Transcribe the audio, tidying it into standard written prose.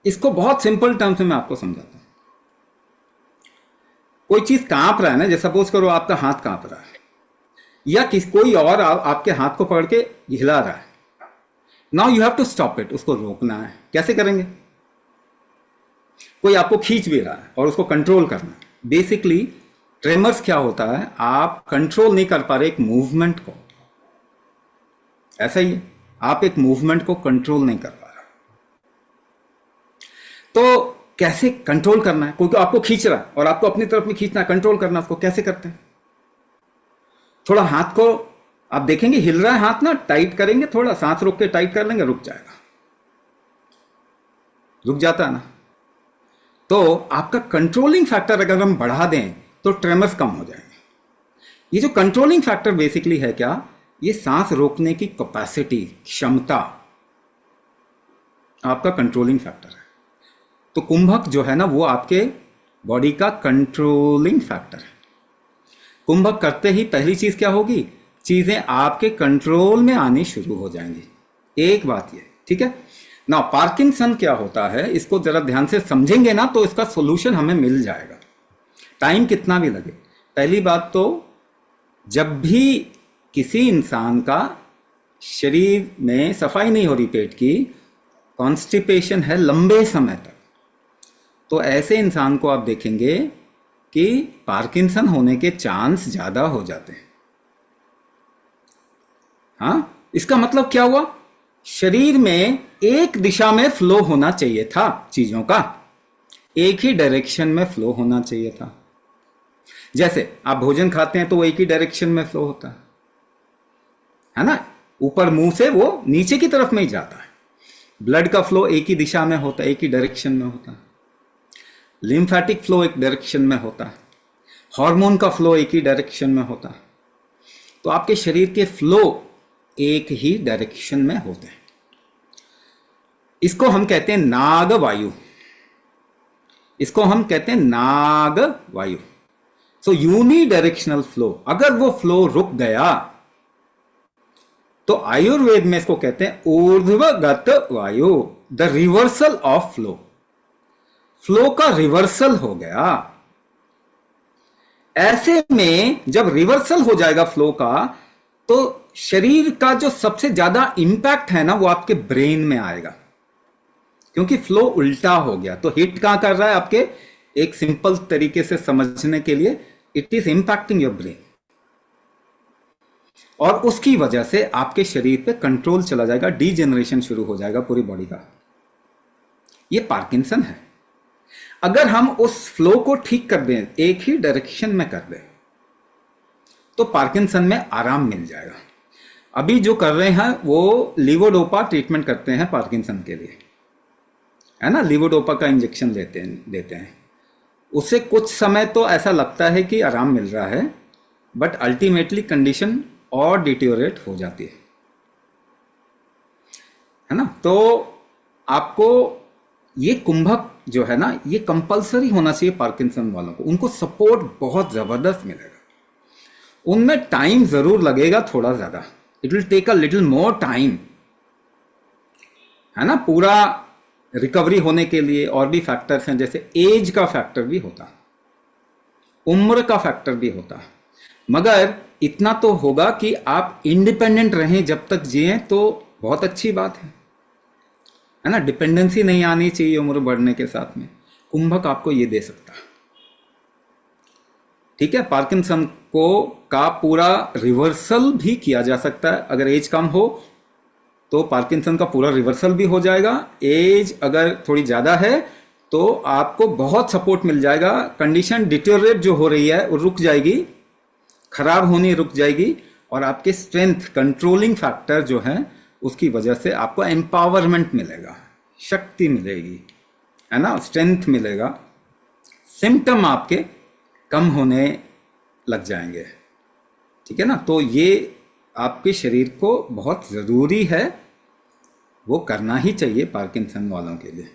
इसको बहुत simple terms में मैं आपको समझाता हूं। कोई चीज कांप रहा है ना, जैसे सपोज करो आपका हाथ कांप रहा है, या कोई और आपके हाथ को पकड़ के हिला रहा है। Now you have to stop it, उसको रोकना है। कैसे करेंगे? कोई आपको खींच भी रहा है और उसको कंट्रोल करना है। बेसिकली ट्रेमर्स क्या होता है, आप कंट्रोल नहीं कर पा रहे एक मूवमेंट को। ऐसा ही है, आप एक मूवमेंट को कंट्रोल नहीं कर पा रहे। तो कैसे कंट्रोल करना है? कोई आपको खींच रहा है और आपको अपनी तरफ में खींचना है, कंट्रोल करना है उसको। कैसे करते हैं? थोड़ा हाथ को आप देखेंगे हिल रहा है हाथ ना, टाइट करेंगे, थोड़ा सांस रोक के टाइट कर लेंगे, रुक जाएगा। रुक जाता है ना। तो आपका कंट्रोलिंग फैक्टर अगर हम बढ़ा दें तो ट्रेमर्स कम हो जाएंगे। ये जो कंट्रोलिंग फैक्टर बेसिकली है क्या, ये सांस रोकने की कैपेसिटी, क्षमता आपका कंट्रोलिंग फैक्टर है। तो कुंभक जो है ना, वो आपके बॉडी का कंट्रोलिंग फैक्टर है। कुंभक करते ही पहली चीज क्या होगी, चीजें आपके कंट्रोल में आनी शुरू हो जाएंगी। एक बात ये, ठीक है ना। पार्किंसन क्या होता है, इसको जरा ध्यान से समझेंगे ना तो इसका सॉल्यूशन हमें मिल जाएगा, टाइम कितना भी लगे। पहली बात तो, जब भी किसी इंसान का शरीर में सफाई नहीं हो रही, पेट की कॉन्स्टिपेशन है लंबे समय तक, तो ऐसे इंसान को आप देखेंगे कि पार्किंसन होने के चांस ज्यादा हो जाते हैं। हाँ, इसका मतलब क्या हुआ, शरीर में एक दिशा में फ्लो होना चाहिए था, चीजों का एक ही डायरेक्शन में फ्लो होना चाहिए था। जैसे आप भोजन खाते हैं तो वो एक ही डायरेक्शन में फ्लो होता है ना, ऊपर मुंह से वो नीचे की तरफ में ही जाता है। ब्लड का फ्लो एक ही दिशा में होता है, एक ही डायरेक्शन में होता है। लिम्फेटिक फ्लो एक डायरेक्शन में होता है। हार्मोन का फ्लो एक ही डायरेक्शन में होता है। तो आपके शरीर के फ्लो एक ही डायरेक्शन में होते हैं। इसको हम कहते हैं नाग वायु। इसको हम कहते हैं नाग वायु। सो यूनिडायरेक्शनल फ्लो। अगर वो फ्लो रुक गया तो आयुर्वेद में इसको कहते हैं ऊर्ध्वगत वायु, the reversal of flow. Flow का रिवर्सल हो गया। ऐसे में जब रिवर्सल हो जाएगा फ्लो का, तो शरीर का जो सबसे ज्यादा इंपैक्ट है ना, वो आपके ब्रेन में आएगा, क्योंकि फ्लो उल्टा हो गया। तो हिट कहां कर रहा है आपके, एक सिंपल तरीके से समझने के लिए, it is impacting your brain, और उसकी वजह से आपके शरीर पे कंट्रोल चला जाएगा, डीजेनरेशन शुरू हो जाएगा पूरी बॉडी का। ये पार्किंसन है। अगर हम उस फ्लो को ठीक कर दें, एक ही डायरेक्शन में कर दें, तो पार्किंसन में आराम मिल जाएगा। अभी जो कर रहे हैं वो लीवोडोपा ट्रीटमेंट करते हैं पार्किंसन के लिए, है ना। लीवोडोपा का इंजेक्शन देते हैं। उससे कुछ समय तो ऐसा लगता है कि आराम मिल रहा है, बट अल्टीमेटली कंडीशन और डिटेरियोरेट हो जाती है ना। तो आपको ये कुंभक जो है ना, ये कंपलसरी होना चाहिए पार्किंसन वालों को। उनको सपोर्ट बहुत जबरदस्त मिलेगा। उनमें टाइम जरूर लगेगा, थोड़ा ज्यादा, it will take a little more time, है ना, पूरा रिकवरी होने के लिए। और भी फैक्टर्स हैं, जैसे एज का फैक्टर भी होता, उम्र का फैक्टर भी होता, मगर इतना तो होगा कि आप इंडिपेंडेंट रहें जब तक जिए, तो बहुत अच्छी बात है ना। डिपेंडेंसी नहीं आनी चाहिए उम्र बढ़ने के साथ में। कुंभक आपको ये दे सकता है, ठीक है। पार्किंसन को का पूरा रिवर्सल भी किया जा सकता है। अगर एज कम हो तो पार्किंसन का पूरा रिवर्सल भी हो जाएगा। एज अगर थोड़ी ज़्यादा है तो आपको बहुत सपोर्ट मिल जाएगा। कंडीशन डिटेरियोरेट जो हो रही है वो रुक जाएगी, खराब होनी रुक जाएगी, और आपके स्ट्रेंथ, कंट्रोलिंग फैक्टर जो है, उसकी वजह से आपको एम्पावरमेंट मिलेगा, शक्ति मिलेगी, है ना, स्ट्रेंथ मिलेगा। सिम्टम आपके कम होने लग जाएंगे, ठीक है ना। तो ये आपके शरीर को बहुत ज़रूरी है, वो करना ही चाहिए पार्किंसन वालों के लिए।